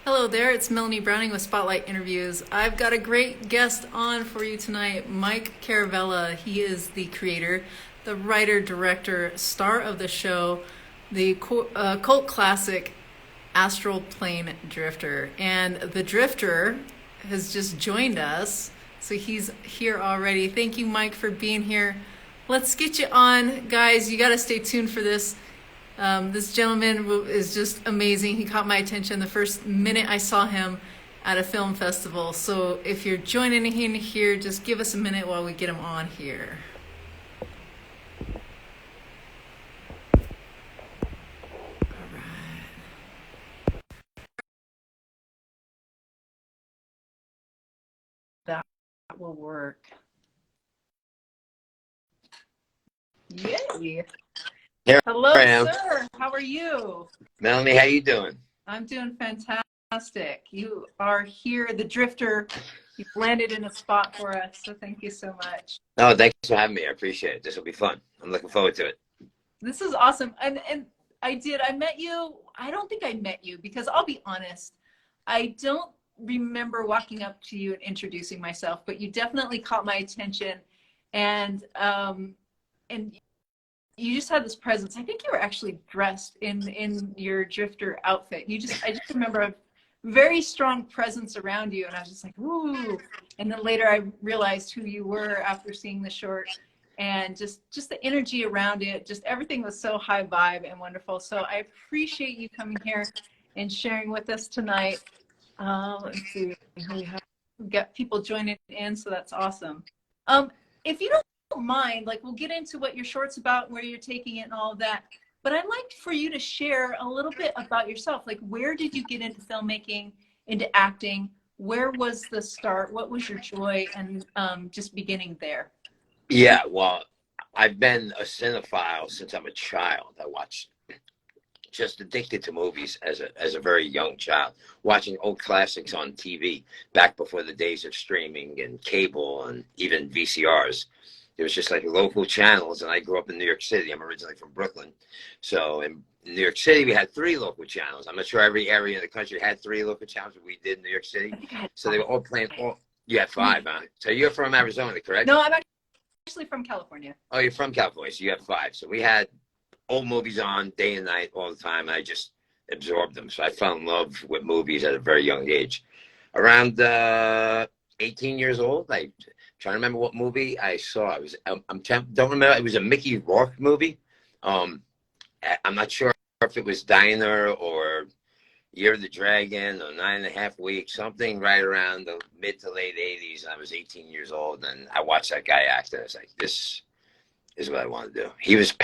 Hello there, it's Melanie Browning with Spotlight Interviews. I've got a great guest on for you tonight, Mike Caravella. He is the creator, the writer, director, star of the show, the cult classic Astral Plane Drifter. And the Drifter has just joined us, so he's here already. Thank you, Mike, for being here. Let's get you on. Guys, you got to stay tuned for this. This gentleman is just amazing. He caught my attention the first minute I saw him at a film festival. So if you're joining in here, just give us a minute while we get him on here. All right. That will work. Yay. Here Hello, I am. sir. How are you? Melanie, how you doing? I'm doing fantastic. You are here, the Drifter. You've landed in a spot for us, so thank you so much. Oh, thanks for having me. I appreciate it. This will be fun. I'm looking forward to it. This is awesome. And I met you. I don't think I met you because I'll be honest, I don't remember walking up to you and introducing myself, but you definitely caught my attention, and you just had this presence. I think you were actually dressed in your Drifter outfit. I just remember a very strong presence around you, and I was just like, ooh. And then later I realized who you were after seeing the short, and just the energy around it, just everything was so high vibe and wonderful. So I appreciate you coming here and sharing with us tonight. Let's see, we've got people joining in, so that's awesome. If you don't mind, like, we'll get into what your short's about, where you're taking it and all of that, but I'd like for you to share a little bit about yourself. Like, where did you get into filmmaking, into acting? Where was the start? What was your joy? And just beginning there. Yeah, well, I've been a cinephile since I'm a child. I watched, just addicted to movies as a very young child, watching old classics on TV back before the days of streaming and cable and even VCRs. It was just like local channels, and I grew up in New York City. I'm originally from Brooklyn. So in New York City, we had 3 local channels. I'm not sure every area in the country had 3 local channels, but we did in New York City. So they were all playing, you had 5, huh? So you're from Arizona, correct? No, I'm actually from California. Oh, you're from California, so you have 5. So we had old movies on day and night all the time, and I just absorbed them. So I fell in love with movies at a very young age. Around 18 years old, trying to remember what movie I saw. Don't remember. It was a Mickey Rourke movie. I'm not sure if it was Diner or Year of the Dragon or 9.5 Weeks, something right around the mid to late 80s. I was 18 years old, and I watched that guy act, and I was like, this is what I want to do. He's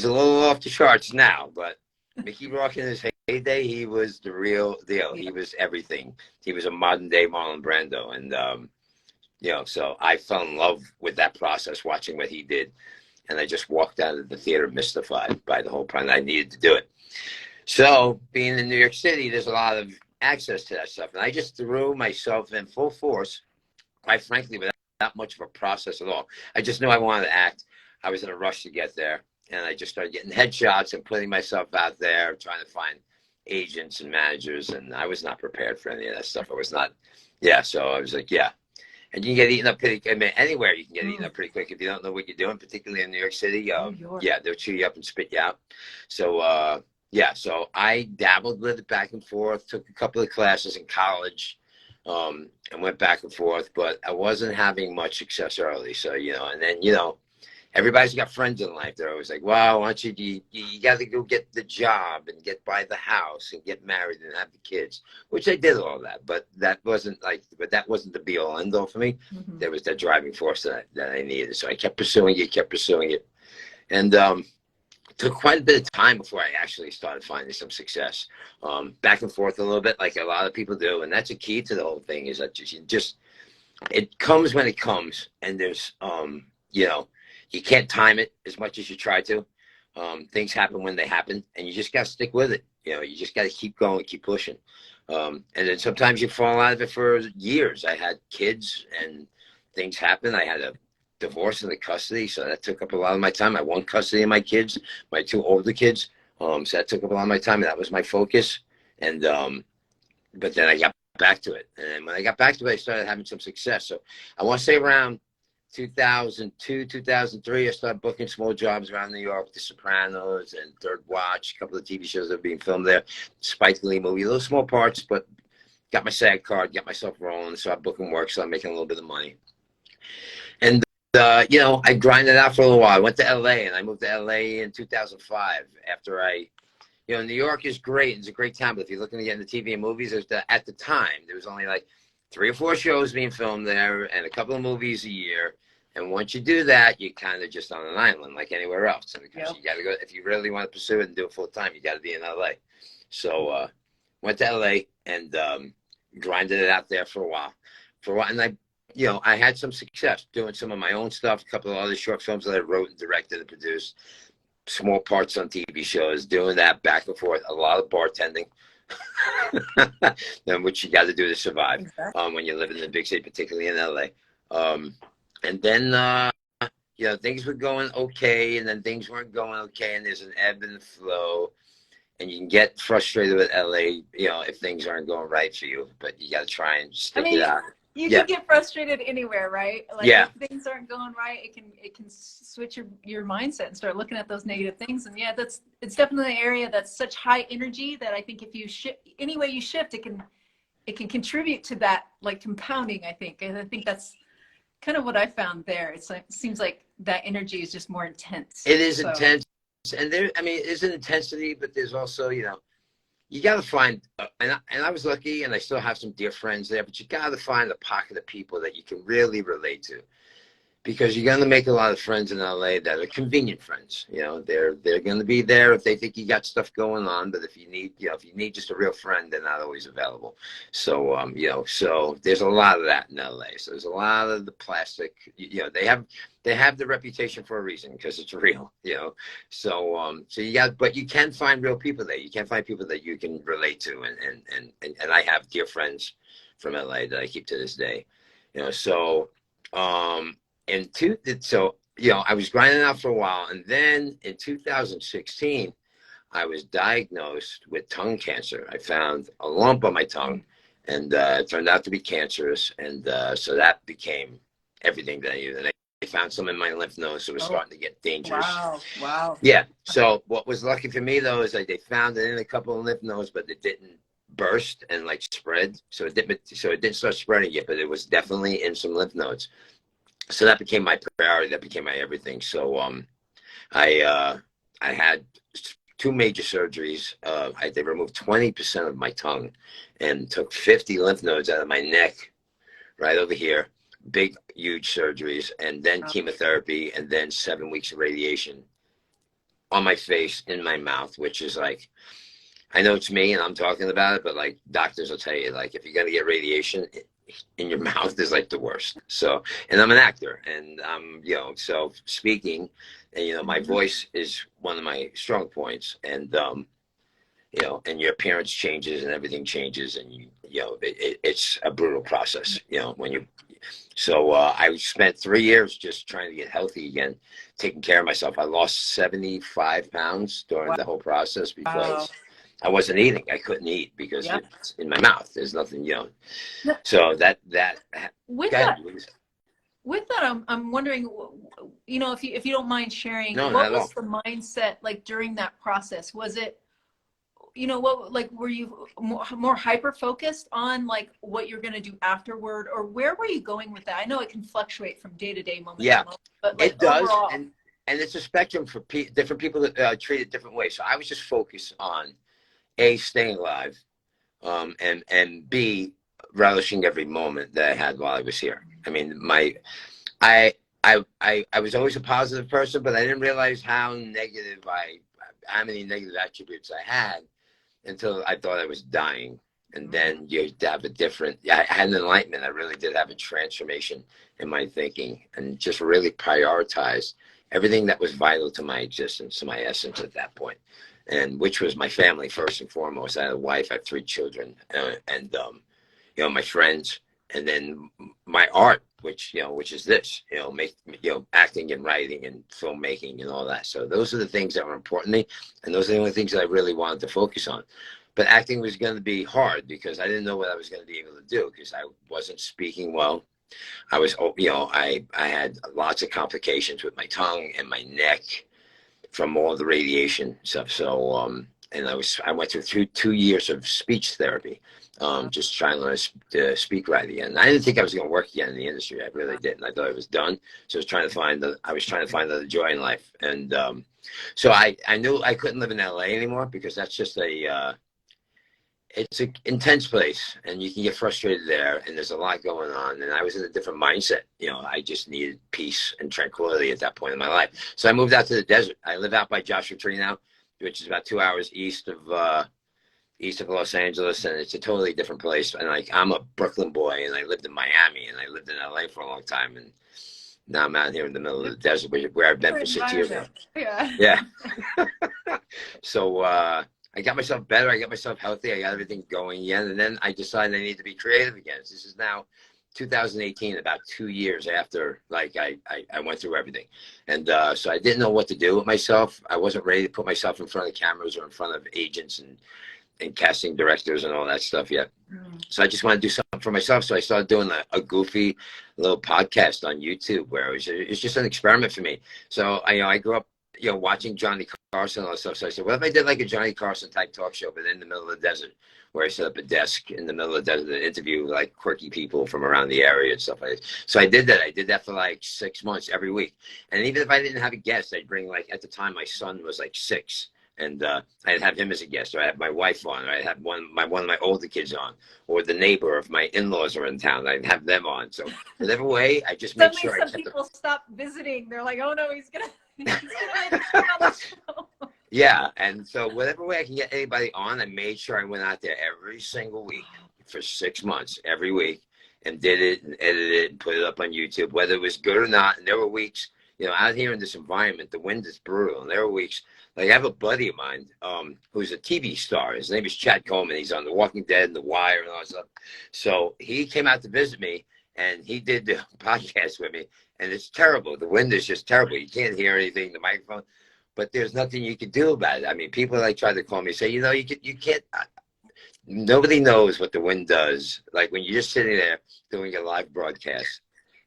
a little off the charts now, but Mickey Rourke in his heyday, he was the real deal. He was everything. He was a modern day Marlon Brando, and so I fell in love with that process, watching what he did. And I just walked out of the theater mystified by the whole plan. I needed to do it. So being in New York City, there's a lot of access to that stuff. And I just threw myself in full force, quite frankly, without much of a process at all. I just knew I wanted to act. I was in a rush to get there. And I just started getting headshots and putting myself out there, trying to find agents and managers. And I was not prepared for any of that stuff. So I was like, yeah. And you can get eaten up pretty. I mean, anywhere you can get eaten up pretty quick if you don't know what you're doing, particularly in New York City. Yeah, they'll chew you up and spit you out. So so I dabbled with it back and forth. Took a couple of classes in college, and went back and forth. But I wasn't having much success early. So and then everybody's got friends in life. They're always like, "Wow, why don't you got to go get the job and buy the house and get married and have the kids," which I did all that, but that wasn't the be all end all for me. Mm-hmm. There was that driving force that I needed. So I kept pursuing it, and it took quite a bit of time before I actually started finding some success. Back and forth a little bit, like a lot of people do, and that's a key to the whole thing. Is that it comes when it comes, and there's you can't time it as much as you try to. Things happen when they happen, and you just got to stick with it. You just got to keep going, keep pushing. And then sometimes you fall out of it for years. I had kids, and things happen. I had a divorce in the custody, so that took up a lot of my time. I won custody of my kids, my 2 older kids. So that took up a lot of my time, and that was my focus. And but then I got back to it. And then when I got back to it, I started having some success. So I want to say around 2002, 2003, I started booking small jobs around New York, The Sopranos and Third Watch, a couple of TV shows that were being filmed there, Spike Lee movie, little small parts, but got my SAG card, got myself rolling, started booking work, so I'm making a little bit of money. And, you know, I grinded out for a little while. I went to LA, and I moved to LA in 2005 after you know, New York is great. It's a great town, but if you're looking to get into TV and movies, at the time, there was only like 3 or 4 shows being filmed there and a couple of movies a year. And once you do that, you're kind of just on an island like anywhere else. And because you got to go, if you really want to pursue it and do it full time, you got to be in LA. So went to LA and grinded it out there for a while. And I, you know, I had some success doing some of my own stuff, a couple of other short films that I wrote and directed and produced. Small parts on TV shows, doing that back and forth, a lot of bartending, which you got to do to survive. Exactly. When you live in the big city, particularly in LA. And then, you know, things were going okay, and then things weren't going okay, and there's an ebb and flow, and you can get frustrated with LA, you know, if things aren't going right for you, but you got to try and stick it out. You can get frustrated anywhere, right? Like if things aren't going right, it can switch your mindset and start looking at those negative things. And it's definitely an area that's such high energy that I think if you shift any way you shift, it can contribute to that, like compounding, I think. And I think that's kind of what I found there. It's like, it seems like that energy is just more intense. It is intense, and there, I mean, it is an intensity, but there's also, you know, you got to find, and I was lucky, and I still have some dear friends there, but you got to find a pocket of people that you can really relate to, because you're going to make a lot of friends in LA that are convenient friends. You know, they're going to be there if they think you got stuff going on, but if you need, you know, if you need just a real friend, they're not always available. So, you know, so there's a lot of that in LA. So there's a lot of the plastic, you know, they have the reputation for a reason because it's real, you know. So, so you got, but you can find real people there. You can find people that you can relate to, and I have dear friends from LA that I keep to this day, you know. So, so, you know, I was grinding out for a while, and then in 2016, I was diagnosed with tongue cancer. I found a lump on my tongue, and it turned out to be cancerous, and so that became everything that I needed. And I found some in my lymph nodes, so it was starting to get dangerous. Wow. Yeah. So what was lucky for me, though, is that they found it in a couple of lymph nodes, but it didn't burst and like spread. So it didn't start spreading yet, but it was definitely in some lymph nodes. So that became my priority. That became my everything. So I had 2 major surgeries. They removed 20% of my tongue and took 50 lymph nodes out of my neck, right over here. Big, huge surgeries, and then chemotherapy, and then 7 weeks of radiation on my face, in my mouth, which is like, I know it's me and I'm talking about it, but like doctors will tell you, like, if you're going to get radiation in your mouth is like the worst. So, and I'm an actor, and you know, so speaking, and, you know, my voice is one of my strong points, and you know, and your appearance changes and everything changes, and you know, it's a brutal process, you know, when you. So I spent 3 years just trying to get healthy again, taking care of myself. I lost 75 pounds during the whole process because I wasn't eating. I couldn't eat because it's in my mouth. There's nothing, you know. So that with that, I'm wondering, you know, if you don't mind sharing, what was the mindset like during that process? Was it, you know, what, like, were you more hyper focused on like what you're going to do afterward, or where were you going with that? I know it can fluctuate from day to day, moment to moment, but like, it does, overall. and it's a spectrum for different people that treat it different ways. So I was just focused on A, staying alive, and B, relishing every moment that I had while I was here. I mean, I was always a positive person, but I didn't realize how many negative attributes I had until I thought I was dying. And then you have I had an enlightenment. I really did have a transformation in my thinking, and just really prioritized everything that was vital to my existence, to my essence at that point, and which was my family first and foremost. I had a wife, I have 3 children, and you know, my friends, and then my art, which is this, acting and writing and filmmaking and all that. So those are the things that were important to me, and those are the only things that I really wanted to focus on. but acting was going to be hard because I didn't know what I was going to be able to do because I wasn't speaking well. I was, you know, I had lots of complications with my tongue and my neck from all the radiation stuff. So, and I went through 2 years of speech therapy, just trying to learn to speak right again. I didn't think I was going to work again in the industry. I really didn't. I thought I was done. So I was trying to find the joy in life. And, so I knew I couldn't live in LA anymore because that's just it's an intense place and you can get frustrated there and there's a lot going on. And I was in a different mindset. You know, I just needed peace and tranquility at that point in my life. So I moved out to the desert. I live out by Joshua Tree now, which is about 2 hours east of Los Angeles. And it's a totally different place. And like, I'm a Brooklyn boy and I lived in Miami and I lived in LA for a long time. And now I'm out here in the middle of the desert where I've been for 6 years now. Yeah. Yeah. So, I got myself better. I got myself healthy. I got everything going again. And then I decided I need to be creative again. This is now 2018, about 2 years after like I went through everything. And so I didn't know what to do with myself. I wasn't ready to put myself in front of cameras or in front of agents and casting directors and all that stuff yet. So I just want to do something for myself. So I started doing a goofy little podcast on YouTube where it's just an experiment for me. So I grew up, you know, watching Johnny Carson and all that stuff. So I said, what if I did like a Johnny Carson type talk show, but in the middle of the desert, where I set up a desk in the middle of the desert and interview like quirky people from around the area and stuff like that. So I did that. I did that for like 6 months every week. And even if I didn't have a guest, I'd bring like, at the time, my son was like 6. And I'd have him as a guest, or I'd have my wife on, or I'd have one of my older kids on, or the neighbor if my in-laws are in town, I'd have them on. So whatever way, I just make sure. Some people stop visiting. They're like, oh no, he's gonna on the show. Yeah, and so whatever way I can get anybody on, I made sure I went out there every single week for 6 months, every week, and did it and edited it and put it up on YouTube, whether it was good or not. And there were weeks, you know, out here in this environment, the wind is brutal, and there were weeks. Like I have a buddy of mine who's a TV star. His name is Chad Coleman. He's on The Walking Dead and The Wire and all that stuff. So he came out to visit me, and he did the podcast with me. And it's terrible. The wind is just terrible. You can't hear anything, the microphone. But there's nothing you can do about it. I mean, people like try to call me and say, you know, you can't. Nobody knows what the wind does. Like when you're just sitting there doing a live broadcast.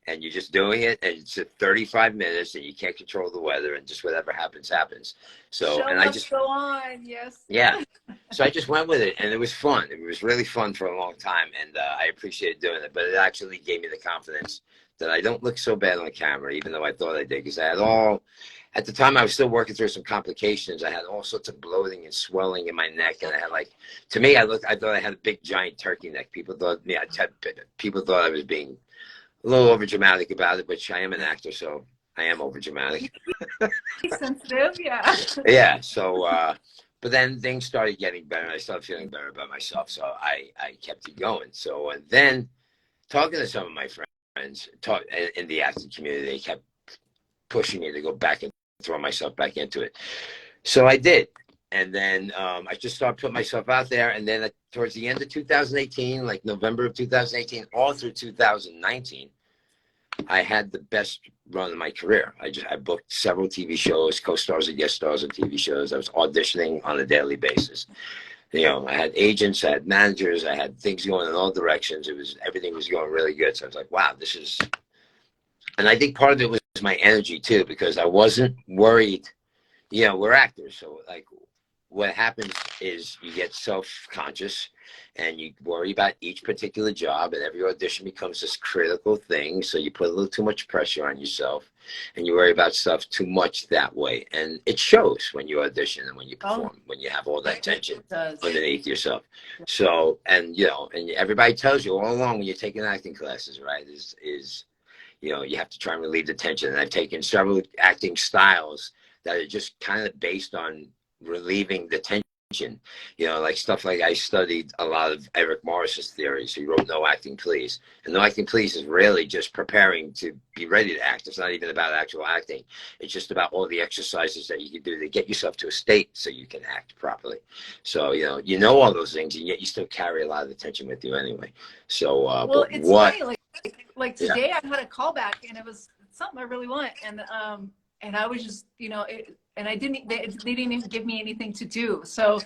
And you're just doing it, and it's 35 minutes, and you can't control the weather, and just whatever happens, happens. So, Show and I just go on, yes. Yeah. So I just went with it, and it was fun. It was really fun for a long time, and I appreciated doing it. But it actually gave me the confidence that I don't look so bad on the camera, even though I thought I did, because I had at the time I was still working through some complications. I had all sorts of bloating and swelling in my neck, and I had to me, I thought I had a big giant turkey neck. People thought I was being a little over dramatic about it, which I am an actor, so I am over dramatic. Sensitive, yeah. Yeah. So, but then things started getting better, and I started feeling better about myself. So I kept it going. So, and then talking to some of my friends in the acting community, they kept pushing me to go back and throw myself back into it. So I did. And then I just started putting myself out there. And then towards the end of 2018, like November of 2018, all through 2019, I had the best run of my career. I booked several TV shows, co-stars and guest stars on TV shows. I was auditioning on a daily basis. You know, I had agents, I had managers, I had things going in all directions. Everything was going really good. So I was like, wow, and I think part of it was my energy too, because I wasn't worried. You know, we're actors, so like, what happens is you get self-conscious and you worry about each particular job, and every audition becomes this critical thing. So you put a little too much pressure on yourself and you worry about stuff too much that way. And it shows when you audition and when you perform, when you have all that tension underneath yourself. So, and you know, and everybody tells you all along when you're taking acting classes, right, is, you know, you have to try and relieve the tension. And I've taken several acting styles that are just kind of based on relieving the tension, you know, like stuff like I studied a lot of Eric Morris's theories. He wrote No Acting Please. And No Acting Please is really just preparing to be ready to act. It's not even about actual acting. It's just about all the exercises that you can do to get yourself to a state so you can act properly. So, you know all those things, and yet you still carry a lot of the tension with you anyway. So, well, it's funny, like today I had a callback, and it was something I really want. And I was just, you know, they didn't even give me anything to do. So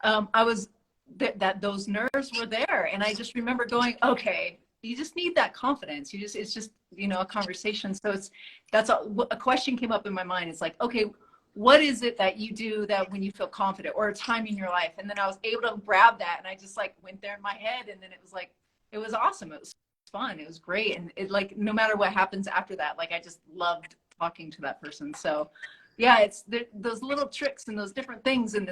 I was that those nerves were there. And I just remember going, okay, you just need that confidence. It's just, you know, a conversation. So that's a question came up in my mind. It's like, okay, what is it that you do that when you feel confident, or a time in your life? And then I was able to grab that, and I just like went there in my head. And then it was like, it was awesome. It was fun. It was great. And it, like, no matter what happens after that, like, I just loved talking to that person. So yeah, it's those little tricks and those different things. And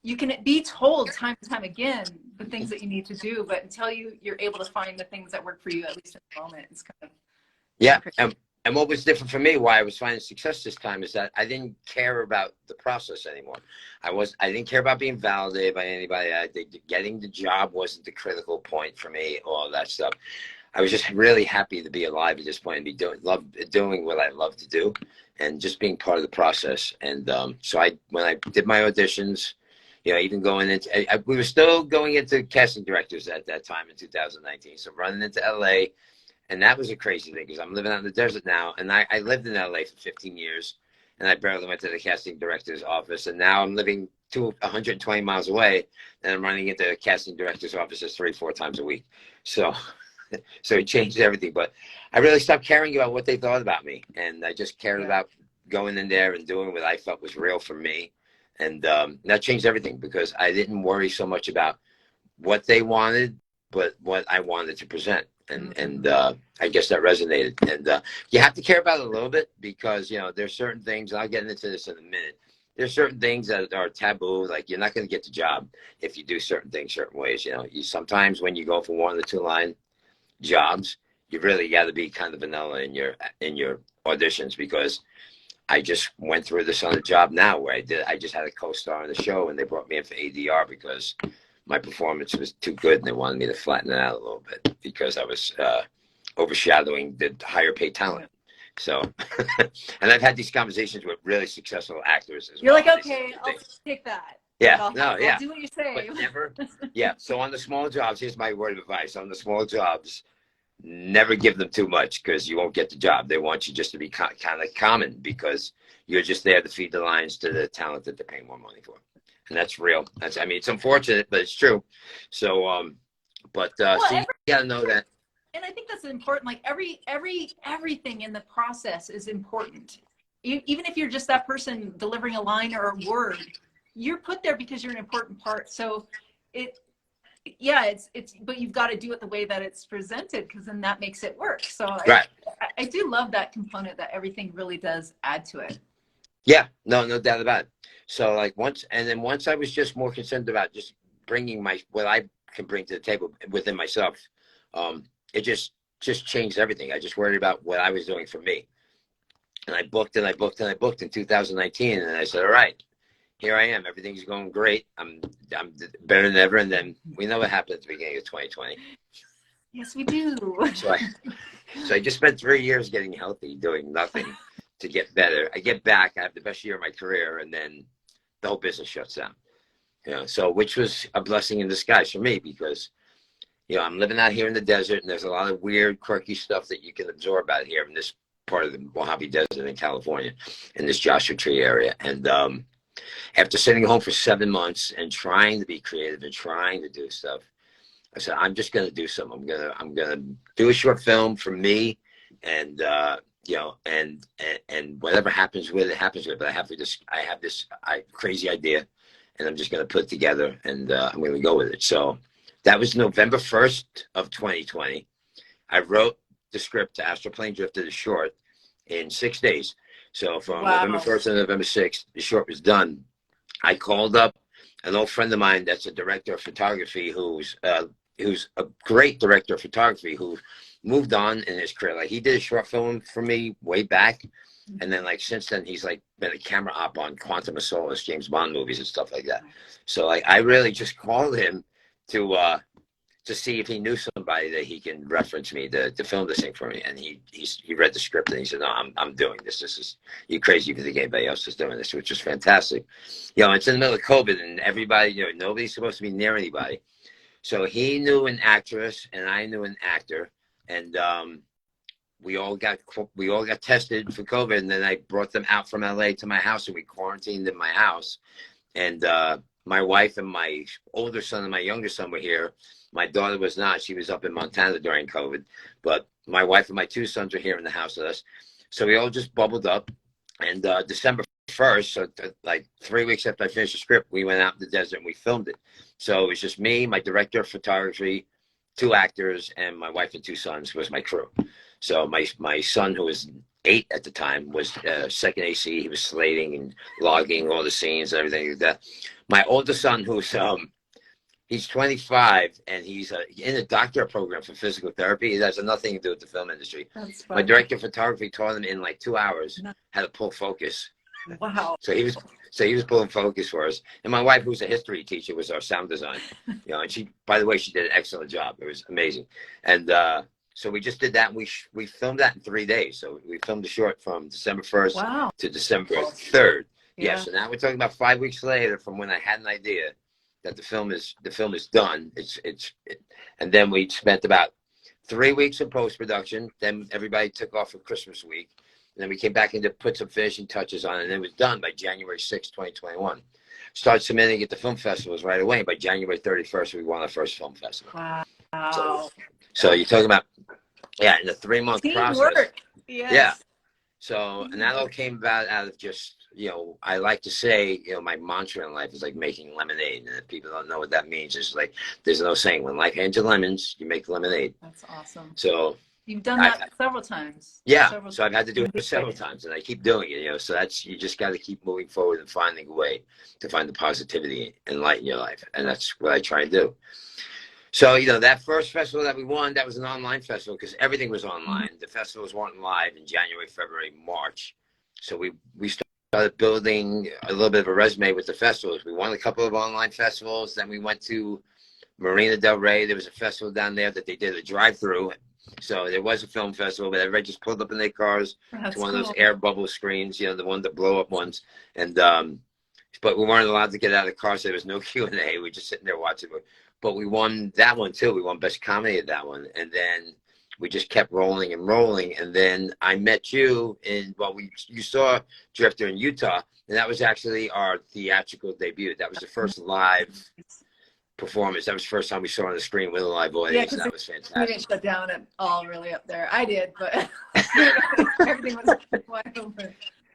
you can be told time and time again the things that you need to do, but until you're able to find the things that work for you, at least in the moment, it's kind of Yeah. And what was different for me, why I was finding success this time, is that I didn't care about the process anymore. I didn't care about being validated by anybody. I think getting the job wasn't the critical point for me, all that stuff. I was just really happy to be alive at this point and be doing what I love to do, and just being part of the process. And so when I did my auditions, you know, even going into, we were still going into casting directors at that time in 2019. So running into LA, and that was a crazy thing because I'm living out in the desert now, and I lived in LA for 15 years, and I barely went to the casting director's office. And now I'm living 120 miles away, and I'm running into casting director's offices 3-4 times a week. So it changed everything. But I really stopped caring about what they thought about me, and I just cared about going in there and doing what I felt was real for me. And that changed everything, because I didn't worry so much about what they wanted, but what I wanted to present. And I guess that resonated. And you have to care about it a little bit, because, you know, there's certain things, and I'll get into this in a minute. There's certain things that are taboo, like you're not going to get the job if you do certain things certain ways. You know, sometimes when you go for 1 or 2 line jobs, you really got to be kind of vanilla in your auditions, because I just went through this on the job now where I just had a co-star on the show, and they brought me in for ADR because my performance was too good, and they wanted me to flatten it out a little bit because I was overshadowing the higher paid talent. So, and I've had these conversations with really successful actors as You're well. like, okay, I'll take that. Yeah, I'll do what you say. But never, yeah. So on the small jobs, here's my word of advice. On the small jobs, never give them too much, because you won't get the job. They want you just to be kind of common, because you're just there to feed the lines to the talent that they're paying more money for. And that's real. I mean, it's unfortunate, but it's true. So, so you gotta know that. And I think that's important. Like everything in the process is important. Even if you're just that person delivering a line or a word, you're put there because you're an important part. So but you've got to do it the way that it's presented, because then that makes it work. So right. I do love that component, that everything really does add to it. Yeah, no doubt about it. So like once I was just more concerned about just bringing what I can bring to the table within myself, it just changed everything. I just worried about what I was doing for me. And I booked in 2019, and I said, all right, here I am. Everything's going great. I'm better than ever. And then we know what happened at the beginning of 2020. Yes, we do. So I just spent 3 years getting healthy, doing nothing to get better. I get back, I have the best year of my career, and then the whole business shuts down. You know, so which was a blessing in disguise for me, because, you know, I'm living out here in the desert, and there's a lot of weird, quirky stuff that you can absorb out here in this part of the Mojave Desert in California, in this Joshua Tree area. And after sitting home for 7 months and trying to be creative and trying to do stuff, I said, I'm just going to do something. I'm going to do a short film for me, and you know, and whatever happens with it happens with it. But I have this crazy idea, and I'm just going to put it together, and I'm going to go with it. So that was November 1st of 2020. I wrote the script to Astral Plane Drifter, the short, in 6 days. So from November 1st to November 6th, the short was done. I called up an old friend of mine that's a director of photography, who's a great director of photography, who moved on in his career. Like, he did a short film for me way back, and then like since then he's like been a camera op on Quantum of Solace, James Bond movies and stuff like that. So like I really just called him to see if he knew somebody that he can reference me to film this thing for me. And he read the script, and he said, no, I'm doing this. This is, you crazy if you think anybody else is doing this, which is fantastic. You know, it's in the middle of COVID, and everybody, you know, nobody's supposed to be near anybody. So he knew an actress, and I knew an actor, and we all got tested for COVID. And then I brought them out from LA to my house, and we quarantined in my house. And my wife and my older son and my younger son were here. My daughter was not. She was up in Montana during COVID. But my wife and my two sons were here in the house with us. So we all just bubbled up. And December 1st, so like 3 weeks after I finished the script, we went out in the desert and we filmed it. So it was just me, my director of photography, two actors, and my wife and two sons was my crew. So my son, who was 8 at the time, was second AC. He was slating and logging all the scenes and everything like that. My older son, who's he's 25 and he's in a doctorate program for physical therapy. It has nothing to do with the film industry. My director of photography taught him in like 2 hours how to pull focus. Wow. So he was pulling focus for us. And my wife, who's a history teacher, was our sound design. You know, and she, by the way, she did an excellent job. It was amazing. And so we just did that. And we filmed that in 3 days. So we filmed the short from December 1st to December 3rd. Yeah. So now we're talking about 5 weeks later from when I had an idea that the film is done. And then we spent about 3 weeks in post-production. Then everybody took off for Christmas week. And then we came back in to put some finishing touches on it, and it was done by January 6, 2021. Started submitting at the film festivals right away. By January 31st, we won our first film festival. Wow. So you're talking about, in the 3-month process. Teamwork. Yes. Yeah. So, and that all came about out of just, I like to say, my mantra in life is like making lemonade. And if people don't know what that means, it's like, there's no saying, when life hands you lemons, you make lemonade. That's awesome. So you've done that several times. Yeah. So I've had to do it several times, and I keep doing it, so that's, you just got to keep moving forward and finding a way to find the positivity and light in your life. And that's what I try and do. So, that first festival that we won, that was an online festival because everything was online. The festivals weren't live in January, February, March. So we started building a little bit of a resume with the festivals. We won a couple of online festivals. Then we went to Marina Del Rey. There was a festival down there that they did a drive-through. So there was a film festival, but everybody just pulled up in their cars to one of those air bubble screens, the one that blow up ones. And but we weren't allowed to get out of the car, so there was no Q&A. We were just sitting there watching. But we won that one too. We won Best Comedy at that one. And then we just kept rolling and rolling. And then I met you you saw Drifter in Utah, and that was actually our theatrical debut. That was the first live performance. That was the first time we saw on the screen with a live audience. Yeah, that was fantastic. We didn't shut down at all really up there. I did, but everything was wide open.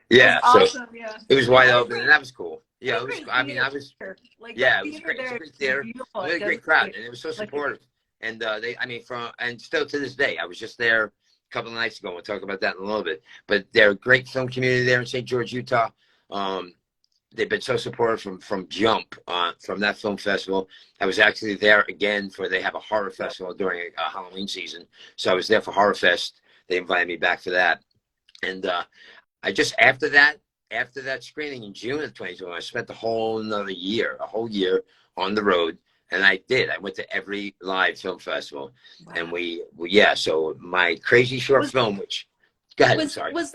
Yeah, awesome. Yeah, it was wide open, and that was cool. Yeah, it was. I mean, it was great. It was great. It was a great theater. It was a great crowd, and it was so supportive. And and still to this day, I was just there a couple of nights ago. We'll talk about that in a little bit. But they're a great film community there in St. George, Utah. They've been so supportive from jump from that film festival. I was actually there again they have a horror festival during Halloween season. So I was there for Horror Fest. They invited me back for that. And I just, after that screening in June of 2020, I spent a whole year on the road. And I went to every live film festival. Wow. And so my crazy short film, go ahead, sorry. Was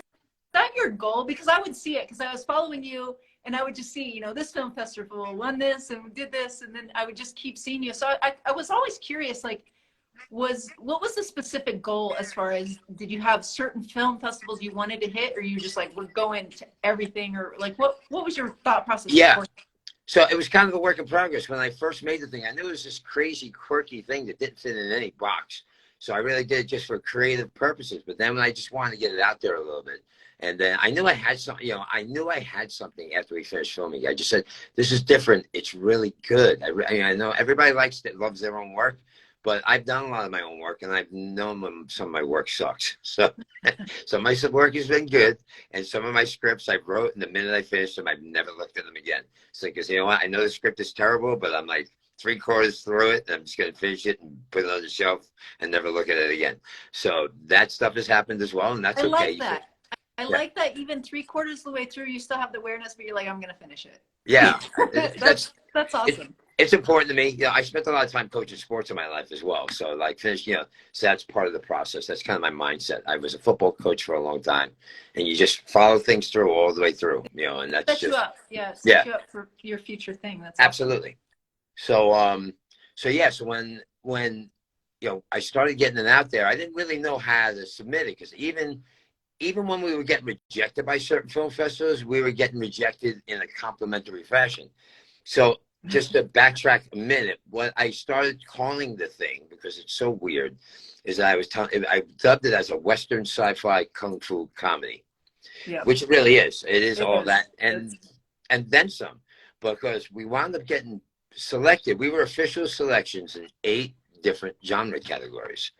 that your goal? Because I would see it, because I was following you, and I would just see, this film festival won this and did this, and then I would just keep seeing you. So I was always curious, like, what was the specific goal as far as, did you have certain film festivals you wanted to hit, or you just like, we're going to everything, or like, what was your thought process? Yeah. So it was kind of a work in progress. When I first made the thing, I knew it was this crazy, quirky thing that didn't fit in any box. So I really did it just for creative purposes. But then when I just wanted to get it out there a little bit. And then I knew I had something, I knew I had something after we finished filming. I just said, this is different. It's really good. I know everybody loves their own work, but I've done a lot of my own work, and I've known when some of my work sucks. So, my work has been good. And some of my scripts I wrote, and the minute I finished them, I've never looked at them again. So, because you know what? I know the script is terrible, but I'm like 3/4 through it, and I'm just going to finish it and put it on the shelf and never look at it again. So that stuff has happened as well, and that's okay. I like that. I like that even 3/4 of the way through, you still have the awareness, but you're like, I'm going to finish it. Yeah. that's awesome. It's important to me. I spent a lot of time coaching sports in my life as well. So so that's part of the process. That's kind of my mindset. I was a football coach for a long time, and you just follow things through all the way through, and that's set you up. Yeah. Set you up for your future thing. That's absolutely. Awesome. So when I started getting it out there, I didn't really know how to submit it, because even when we were getting rejected by certain film festivals, we were getting rejected in a complimentary fashion. So just to backtrack a minute, what I started calling the thing, because it's so weird, is that I dubbed it as a Western sci-fi kung fu comedy, Yeah, which it really is. It is it all is. that and then some, because we wound up getting selected. We were official selections in 8 different genre categories,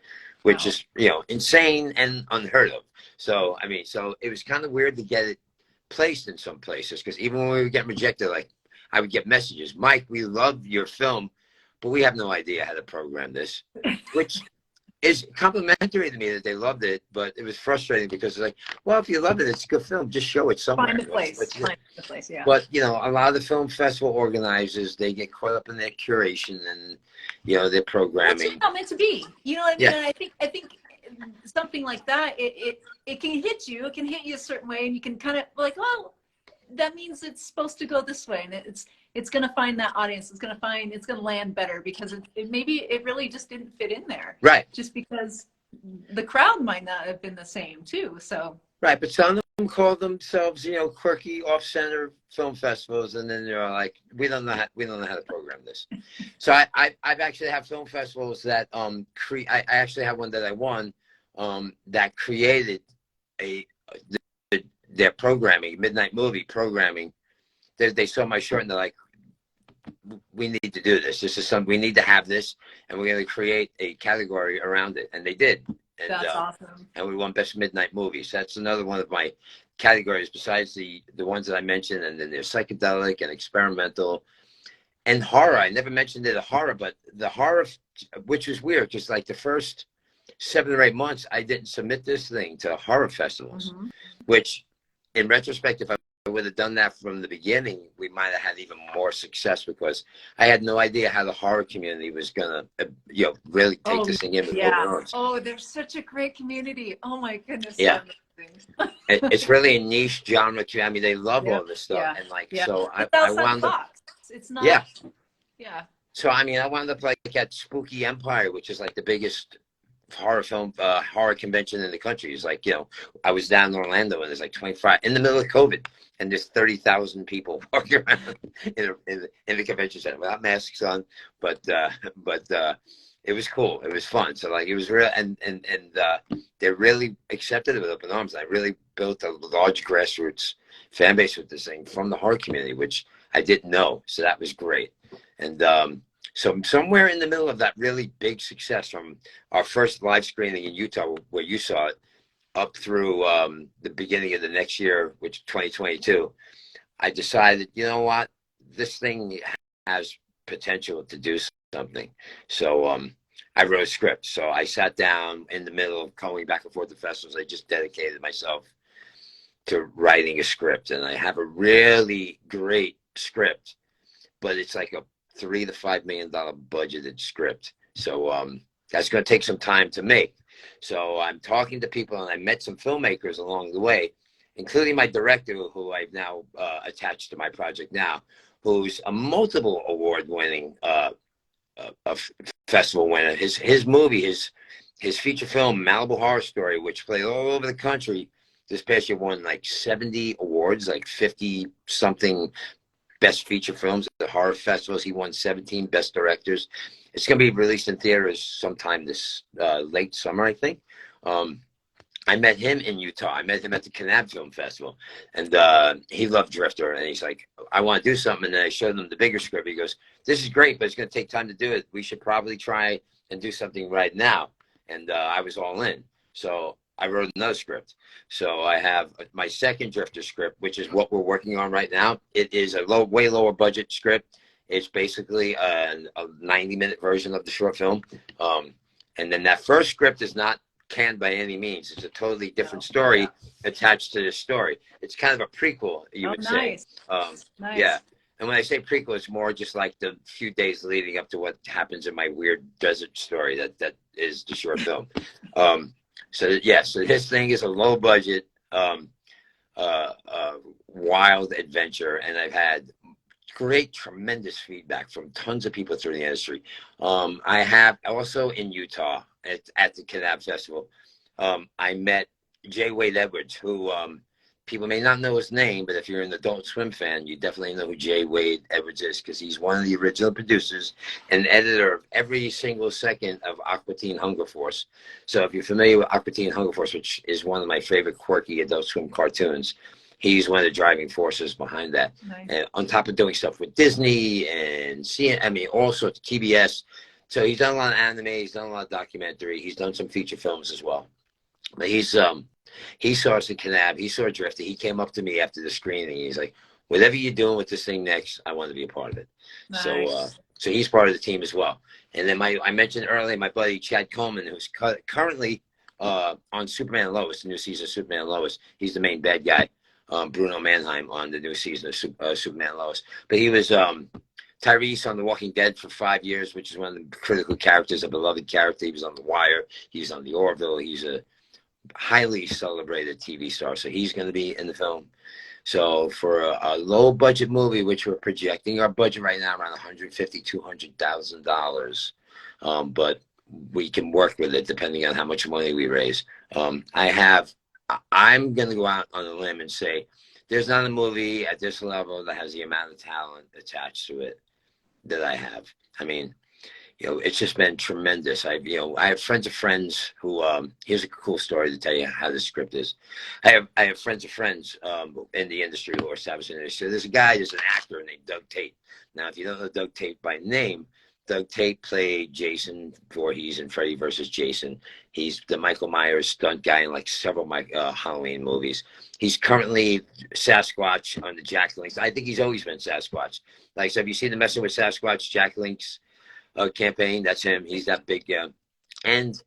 which Wow. is, insane and unheard of. So, I mean, so it was kind of weird to get it placed in some places, because even when we would get rejected, like I would get messages, Mike, we love your film, but we have no idea how to program this, which is complimentary to me that they loved it, but it was frustrating because it's like, well, if you love it, it's a good film. Just show it somewhere. Find the place. Find the place. Yeah. But a lot of the film festival organizers, they get caught up in their curation and their programming. It's not meant to be. You know what I mean? Yeah. And I think something like that, it can hit you. It can hit you a certain way, and you can kind of like, well, that means it's supposed to go this way, and it's going to find that audience. It's going to land better because maybe it really just didn't fit in there. Right. Just because the crowd might not have been the same too. So. Right, but some of them call themselves, quirky, off-center film festivals, and then they're like, we don't know how to program this. So I've actually had film festivals that I actually have one that I won that created their programming, midnight movie programming. They saw my short and they're like, we need to do this. This is something we need to have this, and we're going to create a category around it, and they did. And, that's awesome. And we won Best Midnight Movies. That's another one of my categories besides the ones that I mentioned. And then there's psychedelic and experimental and horror. I never mentioned it, horror, but the horror, which was weird, because like the first 7 or 8 months, I didn't submit this thing to horror festivals, which in retrospect, if I would have done that from the beginning, we might have had even more success, because I had no idea how the horror community was gonna, really take this thing in with open arms. Oh, they're such a great community. Oh my goodness. Yeah. It's really a niche genre. I mean, they love all this stuff, and so I wound up. It's not. Yeah. Yeah. So I mean, I wound up like at Spooky Empire, which is like the biggest horror convention in the country. It's like, I was down in Orlando and there's like 25 in the middle of COVID, and there's 30,000 people walking around in the convention center without masks on, but it was cool. It was fun. So like, it was real, and they really accepted it with open arms. I really built a large grassroots fan base with this thing from the horror community, which I didn't know. So that was great. And so somewhere in the middle of that really big success, from our first live screening in Utah, where you saw it, up through the beginning of the next year, which 2022, I decided, you know what, this thing has potential to do something. So I wrote a script. So I sat down in the middle of going back and forth to festivals. I just dedicated myself to writing a script, and I have a really great script, but it's like a $3 to $5 million budgeted script. So that's going to take some time to make. So I'm talking to people, and I met some filmmakers along the way, including my director, who I've now attached to my project now, who's a multiple award-winning festival winner. His movie, his feature film, Malibu Horror Story, which played all over the country this past year, won like 70 awards, like 50 something best feature films at the horror festivals. He won 17 best directors. It's going to be released in theaters sometime this late summer, I think. I met him in Utah. I met him at the Kanab Film Festival, and he loved Drifter, and he's like, I want to do something. And then I showed him the bigger script. He goes, this is great, but it's going to take time to do it. We should probably try and do something right now. And I was all in. So I wrote another script. So I have my second Drifter script, which is what we're working on right now. It is a way lower budget script. It's basically a 90-minute version of the short film. And then that first script is not canned by any means. It's a totally different story attached to this story. It's kind of a prequel, you would say. Nice. Yeah. And when I say prequel, it's more just like the few days leading up to what happens in my weird desert story that is the short film. So this thing is a low budget, wild adventure, and I've had tremendous feedback from tons of people through the industry. I have also in Utah at the Kanab Festival, I met J. Wade Edwards, who people may not know his name, but if you're an Adult Swim fan, you definitely know who Jay Wade Edwards is, because he's one of the original producers and editor of every single second of Aqua Teen Hunger Force. So if you're familiar with Aqua Teen Hunger Force, which is one of my favorite quirky Adult Swim cartoons, he's one of the driving forces behind that. Nice. And on top of doing stuff with Disney and all sorts of TBS. So he's done a lot of anime, he's done a lot of documentary, he's done some feature films as well. But he saw us in Canab, he saw Drifter, he came up to me after the screening, he's like, whatever you're doing with this thing next, I want to be a part of it. Nice. So he's part of the team as well. And then I mentioned earlier, my buddy Chad Coleman, who's currently on Superman and Lois, the new season of Superman and Lois. He's the main bad guy, Bruno Mannheim, on the new season of Superman and Lois. But he was Tyrese on The Walking Dead for 5 years, which is one of the critical characters, a beloved character. He was on The Wire, he's on The Orville, he's a highly celebrated TV star, so he's going to be in the film. So for a low budget movie, which we're projecting our budget right now around $150,000-$200,000, but we can work with it depending on how much money we raise. I'm going to go out on a limb and say there's not a movie at this level that has the amount of talent attached to it that I have. I mean, it's just been tremendous. I have friends of friends who, here's a cool story to tell you how this script is. I have friends of friends in the industry who are established in the industry. There's an actor named Doug Tate. Now, if you don't know Doug Tate by name, Doug Tate played Jason Voorhees in Freddy vs. Jason. He's the Michael Myers stunt guy in like several Halloween movies. He's currently Sasquatch on the Jack Links. I think he's always been Sasquatch. Like, so have you seen the Messing with Sasquatch, Jack Links campaign? That's him. He's that big and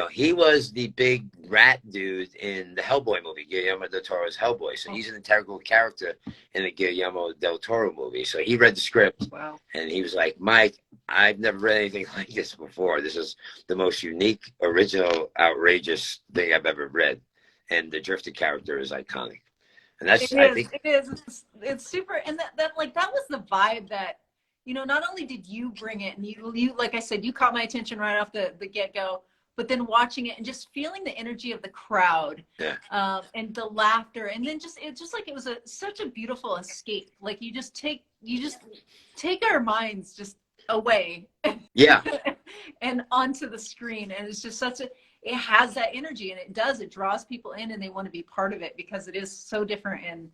he was the big rat dude in the Hellboy movie, Guillermo del Toro's Hellboy. So he's an integral character in the Guillermo del Toro movie. So he read the script. Wow. And he was like, Mike, I've never read anything like this before. This is the most unique, original, outrageous thing I've ever read. And the Drifter character is iconic. And that's it is. It's super. And that was the vibe that, not only did you bring it, and you like I said, you caught my attention right off the get-go, but then watching it and just feeling the energy of the crowd, and the laughter, and then it's just like it was such a beautiful escape. Like you just take our minds just away, and onto the screen, and it's just it has that energy, and it draws people in, and they want to be part of it because it is so different and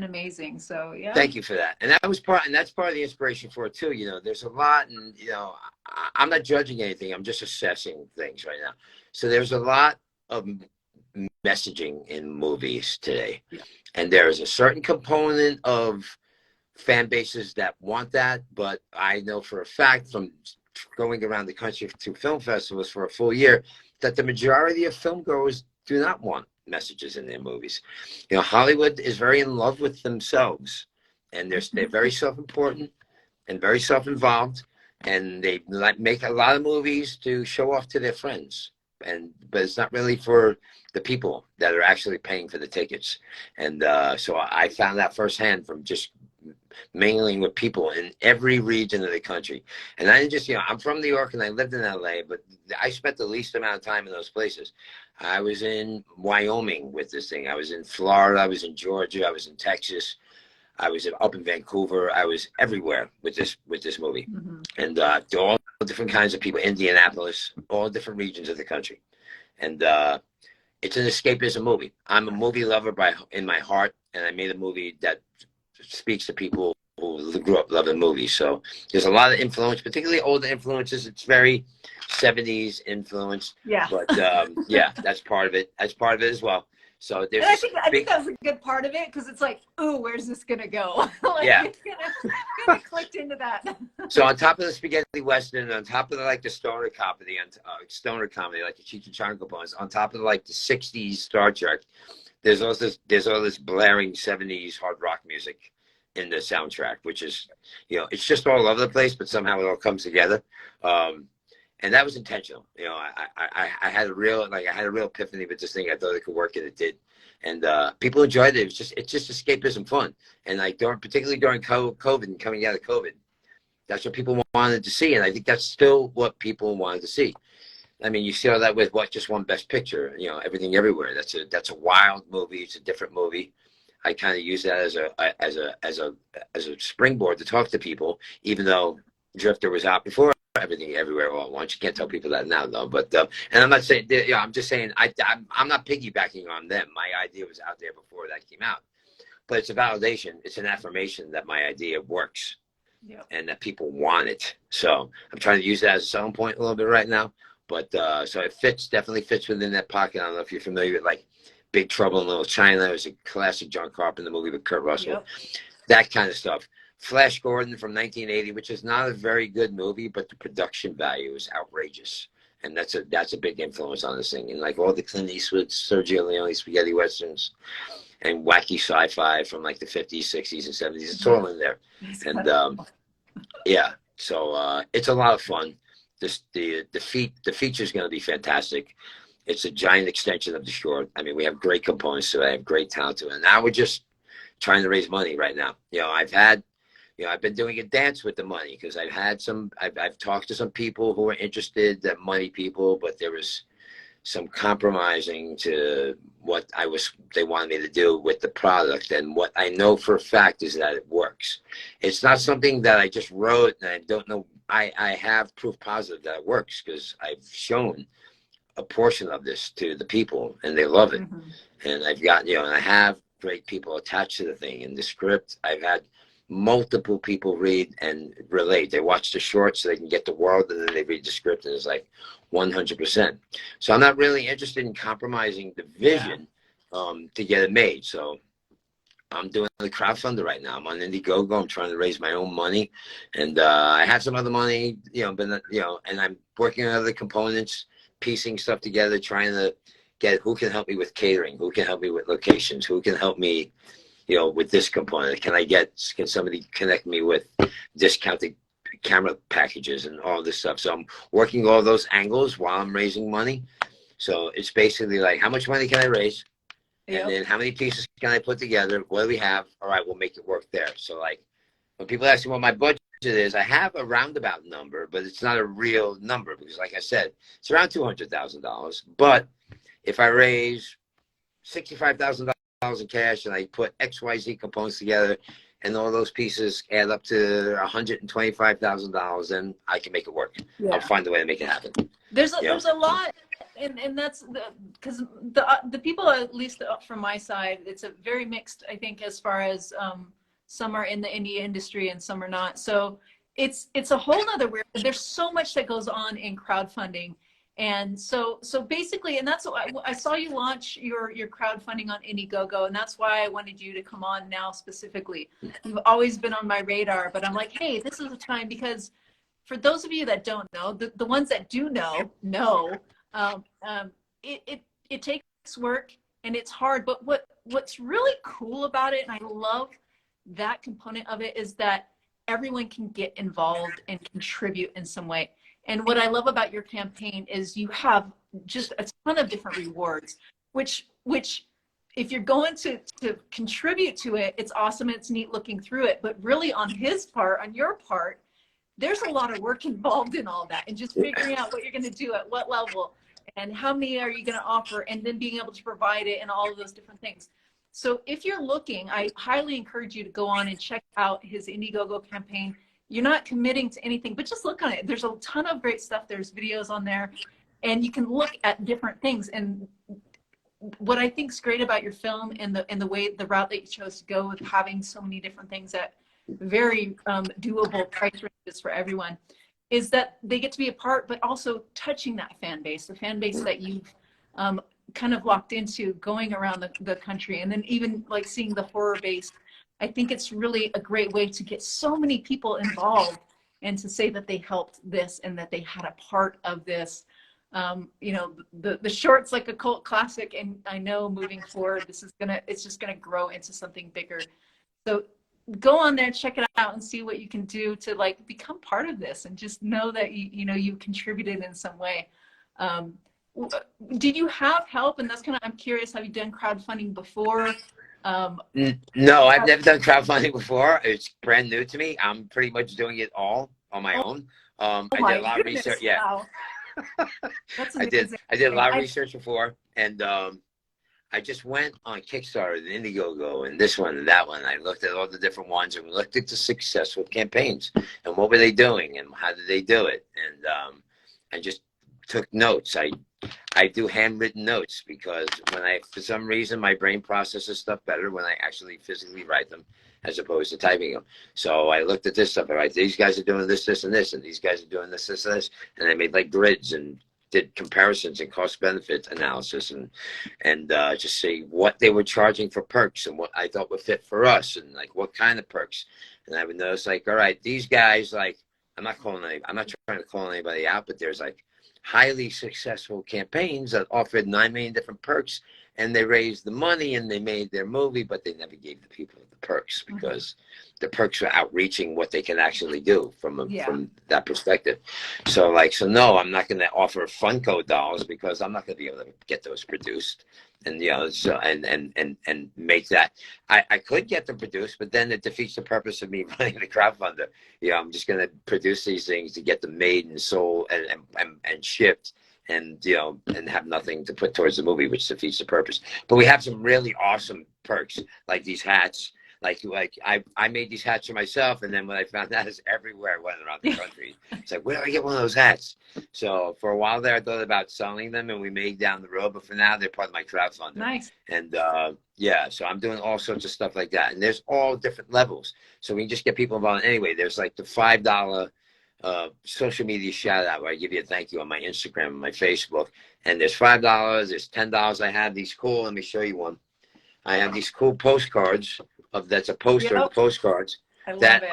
amazing. So thank you for that. And that's part of the inspiration for it too. There's a lot, and I'm not judging anything, I'm just assessing things right now. So there's a lot of messaging in movies today, and there is a certain component of fan bases that want that, but I know for a fact from going around the country to film festivals for a full year that the majority of film goers do not want messages in their movies. Hollywood is very in love with themselves, and they're very self-important and very self-involved, and they make a lot of movies to show off to their friends, but it's not really for the people that are actually paying for the tickets. And so I found that firsthand from just mingling with people in every region of the country. And I didn't just, I'm from New York and I lived in LA, but I spent the least amount of time in those places. I was in Wyoming with this thing. I was in Florida. I was in Georgia. I was in Texas. I was up in Vancouver. I was everywhere with this movie. Mm-hmm. And all different kinds of people, Indianapolis, all different regions of the country. And it's an escapism movie. I'm a movie lover in my heart, and I made a movie that speaks to people who grew up loving movies. So there's a lot of influence, particularly older influences. It's very 70s influence. Yeah. But that's part of it. That's part of it as well. So there's I think that was a good part of it, because it's like, ooh, where's this gonna go? It's gonna clicked into that. So on top of the spaghetti western, on top of the stoner comedy, like the Cheech and Chong components, on top of the 60s Star Trek, there's all this blaring 70s hard rock music in the soundtrack, which is, it's just all over the place, but somehow it all comes together. And that was intentional. I had a real epiphany with this thing. I thought it could work, and it did. And people enjoyed it. It's just escapism fun. And particularly during COVID and coming out of COVID, that's what people wanted to see. And I think that's still what people wanted to see. I mean, you see all that with what just won Best Picture, you know, Everything Everywhere. That's a wild movie. It's a different movie. I kind of use that as a springboard to talk to people, even though Drifter was out before Everything Everywhere all at once. You can't tell people that now, though. But and I'm not saying, yeah, I'm just saying I'm not piggybacking on them. My idea was out there before that came out, but it's a validation. It's an affirmation that my idea works. Yep. And that people want it. So I'm trying to use that as a selling point a little bit right now. But so it definitely fits within that pocket. I don't know if you're familiar with like Big Trouble in Little China. It was a classic John Carpenter movie with Kurt Russell. Yep. That kind of stuff. Flash Gordon from 1980, which is not a very good movie, but the production value is outrageous. And that's a big influence on this thing. And like all the Clint Eastwood, Sergio Leone spaghetti westerns, and wacky sci-fi from like the 50s, 60s, and 70s. It's all in there. And yeah, so it's a lot of fun. The feature is going to be fantastic. It's a giant extension of the short. I mean, we have great components to it. I have great talent to it. And now we're just trying to raise money right now. You know, I've been doing a dance with the money because I've talked to some people who are interested, that money people, but there was some compromising to what they wanted me to do with the product. And what I know for a fact is that it works. It's not something that I just wrote and I don't know. I have proof positive that it works because I've shown a portion of this to the people and they love it. Mm-hmm. And I've got, and I have great people attached to the thing. And the script, I've had multiple people read and relate. They watch the short so they can get the world, and then they read the script, and it's like 100%. So I'm not really interested in compromising the vision to get it made. So I'm doing the crowdfunder right now. I'm on Indiegogo. I'm trying to raise my own money, and I have some other money, but and I'm working on other components, piecing stuff together, trying to get who can help me with catering, who can help me with locations, who can help me with this component. Can somebody connect me with discounted camera packages and all this stuff? So I'm working all those angles while I'm raising money. So it's basically like, how much money can I raise? Yep. And then how many pieces can I put together? What do we have? All right, we'll make it work there. So like when people ask me what my budget is, I have a roundabout number, but it's not a real number because like I said, it's around $200,000. But if I raise $65,000 in cash and I put XYZ components together and all those pieces add up to $125,000, then I can make it work. Yeah. I'll find a way to make it happen. There's a lot, and that's because the people, at least from my side, it's a very mixed, I think, as far as some are in the indie industry and some are not. So it's a whole nother weird. There's so much that goes on in crowdfunding. And so basically, and that's what I saw you launch your crowdfunding on Indiegogo, and that's why I wanted you to come on now specifically. You've always been on my radar, but I'm like, hey, this is the time, because for those of you that don't know, the ones that do know, it takes work and it's hard. But what's really cool about it, and I love that component of it, is that everyone can get involved and contribute in some way. And what I love about your campaign is you have just a ton of different rewards, which if you're going to contribute to it, it's awesome. It's neat looking through it. But really on your part, there's a lot of work involved in all that, and just figuring out what you're going to do at what level and how many are you going to offer, and then being able to provide it and all of those different things. So if you're looking, I highly encourage you to go on and check out his Indiegogo campaign. You're not committing to anything, but just look on it. There's a ton of great stuff. There's videos on there, and you can look at different things. And what I think is great about your film and the route that you chose to go with having so many different things at very doable price ranges for everyone, is that they get to be a part, but also touching that fan base, the fan base that you've kind of locked into going around the country, and then even like seeing the horror base. I think it's really a great way to get so many people involved and to say that they helped this and that they had a part of this. The short's like a cult classic, and I know moving forward, it's just gonna grow into something bigger. So go on there, check it out, and see what you can do to like become part of this, and just know that you contributed in some way. Did you have help? And that's kind of, I'm curious, have you done crowdfunding before? No, I've never done crowdfunding before. It's brand new to me. I'm pretty much doing it all on my own. I did a lot of research. Yeah. That's I did. amazing. I did a lot of I research before, and I just went on Kickstarter and Indiegogo and this one and that one. I looked at all the different ones and looked at the successful campaigns and what were they doing and how did they do it. And I just took notes. I do handwritten notes because when for some reason, my brain processes stuff better when I actually physically write them as opposed to typing them. So I looked at this stuff. All right, these guys are doing this, this, and this, and these guys are doing this, this, and this. And I made like grids and did comparisons and cost benefit analysis and just see what they were charging for perks and what I thought would fit for us and like what kind of perks. And I would notice like, all right, these guys, like, I'm not trying to call anybody out, but there's like highly successful campaigns that offered 9 million different perks, and they raised the money and they made their movie, but they never gave the people the perks because the perks were outreaching what they can actually do from that perspective. So no, I'm not going to offer Funko dolls because I'm not going to be able to get those produced. And so and make that. I could get them produced, but then it defeats the purpose of me running the crowdfunder. I'm just going to produce these things to get them made and sold and shipped, and and have nothing to put towards the movie, which defeats the purpose. But we have some really awesome perks, like these hats. Like I made these hats for myself, and then when I found out it's everywhere, I went around the country. It's like, where do I get one of those hats? So for a while there, I thought about selling them, and we made down the road. But for now, they're part of my crowdfunding. Nice. And so I'm doing all sorts of stuff like that, and there's all different levels. So we can just get people involved. Anyway, there's like the $5 social media shout out where I give you a thank you on my Instagram and my Facebook. And there's $5, there's $10. I have these cool. Let me show you one. I have these cool postcards that's a poster of the postcards that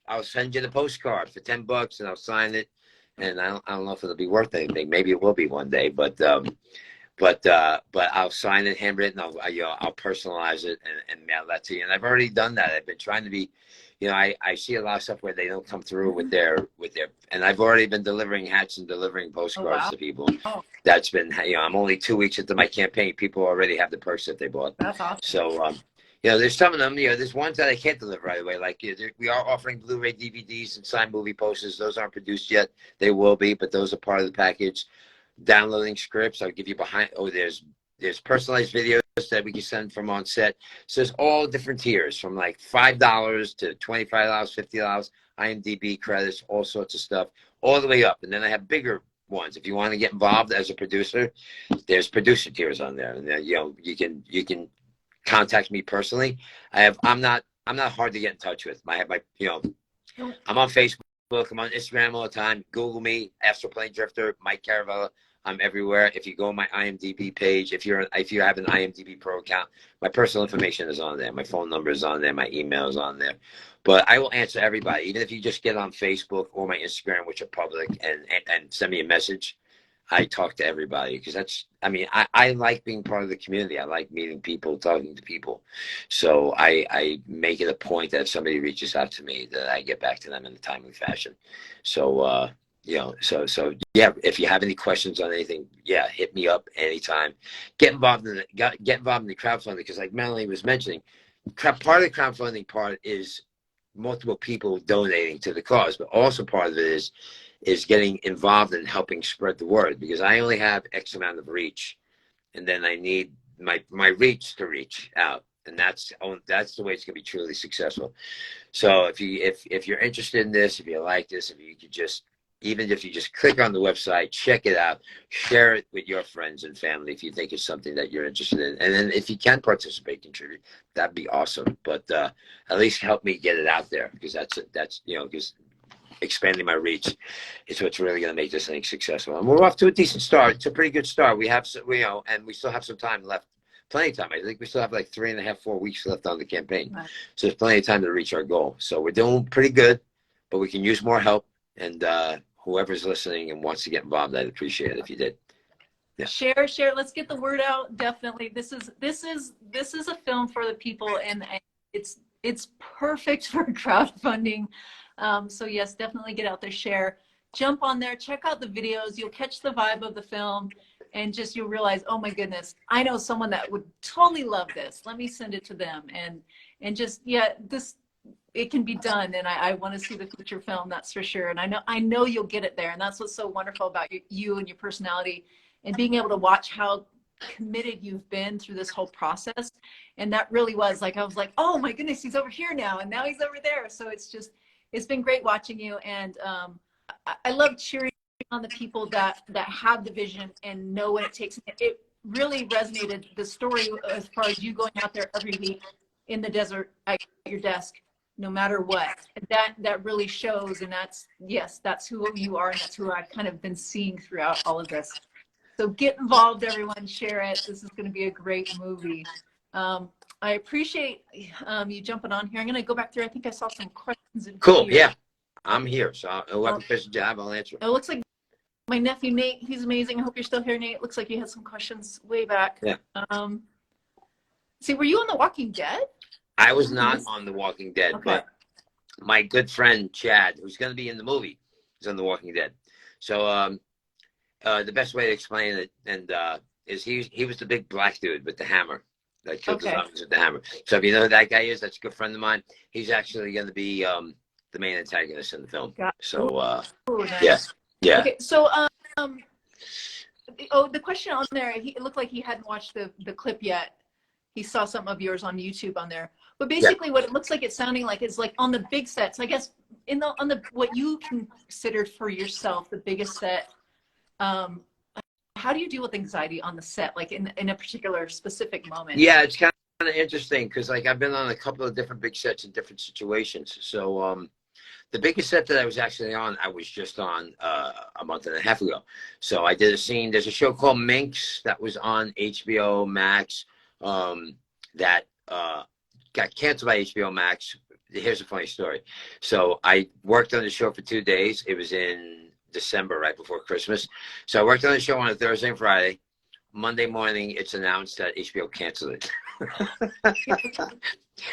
I'll send you the postcard for $10 and I'll sign it. And I don't know if it'll be worth anything. Maybe it will be one day, but I'll sign it handwritten. I'll personalize it and mail that to you. And I've already done that. I've been trying to be, I see a lot of stuff where they don't come through with their, and I've already been delivering hats and delivering postcards to people. That's been, I'm only 2 weeks into my campaign. People already have the perks that they bought. That's awesome. So, there's some of them, there's ones that I can't deliver right away. Like we are offering Blu-ray DVDs and signed movie posters. Those aren't produced yet. They will be, but those are part of the package. Downloading scripts, I'll give you there's personalized videos that we can send from on set. So there's all different tiers from like $5 to $25, $50, IMDb credits, all sorts of stuff, all the way up. And then I have bigger ones. If you want to get involved as a producer, there's producer tiers on there. And you can contact me personally. I'm not hard to get in touch with. I'm on Facebook, I'm on Instagram all the time. Google me, Astral Plane Drifter, Mike Caravella. I'm everywhere. If you go on my IMDb page, if you have an IMDb Pro account, my personal information is on there. My phone number is on there. My email is on there. But I will answer everybody, even if you just get on Facebook or my Instagram, which are public, and send me a message. I talk to everybody because I like being part of the community. I like meeting people, talking to people. So I make it a point that if somebody reaches out to me, that I get back to them in a timely fashion. So, if you have any questions on anything, hit me up anytime. Get involved in the crowdfunding because like Melanie was mentioning, part of the crowdfunding part is multiple people donating to the cause, but also part of it is getting involved in helping spread the word because I only have X amount of reach, and then I need my reach to reach out, and that's the way it's gonna be truly successful. So if you're interested in this, if you like this, if you just click on the website, check it out, share it with your friends and family if you think it's something that you're interested in, and then if you can participate, contribute, that'd be awesome. But at least help me get it out there because that's because expanding my reach is what's really going to make this thing successful. And we're off to a decent start. It's a pretty good start. We have, and we still have some time left. Plenty of time. I think we still have like 3.5, 4 weeks left on the campaign. Right. So there's plenty of time to reach our goal. So we're doing pretty good, but we can use more help. And whoever's listening and wants to get involved, I'd appreciate it if you did. Yeah. Share. Let's get the word out. Definitely. This is a film for the people, and it's perfect for crowdfunding. So yes, definitely get out there, share, jump on there, check out the videos. You'll catch the vibe of the film, and you'll realize, oh my goodness, I know someone that would totally love this. Let me send it to them, and it can be done, and I want to see the feature film, that's for sure. And I know you'll get it there, and that's what's so wonderful about you and your personality, and being able to watch how committed you've been through this whole process. And that really was like, I was like, oh my goodness, he's over here now, and now he's over there. So it's been great watching you, and I love cheering on the people that have the vision and know what it takes. It really resonated, the story, as far as you going out there every week in the desert at your desk, no matter what. That really shows, and that's who you are, and that's who I've kind of been seeing throughout all of this. So get involved, everyone, share it. This is going to be a great movie. I appreciate you jumping on here. I'm going to go back through. I think I saw some questions in Cool. here. Yeah, I'm here. So whoever finishes the job, I'll answer. It looks like my nephew Nate, he's amazing. I hope you're still here, Nate. Looks like you had some questions way back. Yeah. See, were you on The Walking Dead? I was not on The Walking Dead, Okay. but my good friend Chad, who's going to be in the movie, is on The Walking Dead. So the best way to explain it is he was the big black dude with the hammer that killed the zombies with the hammer. So if you know who that guy is, that's a good friend of mine. He's actually going to be the main antagonist in the film. So Nice. yeah. Okay, so the question on there, it looked like he hadn't watched the clip yet. He saw some of yours on YouTube on there. But basically what it looks like it's sounding like is like on the big sets, I guess on the what you considered for yourself the biggest set, how do you deal with anxiety on the set, like in a particular specific moment? Yeah, it's kind of interesting because like I've been on a couple of different big sets in different situations. So the biggest set that I was actually on, I was just on a month and a half ago. So I did a scene. There's a show called Minx that was on HBO Max that got canceled by HBO Max. Here's a funny story. So I worked on the show for 2 days. It was in December, right before Christmas. So I worked on the show on a Thursday and Friday. Monday morning, it's announced that HBO canceled it.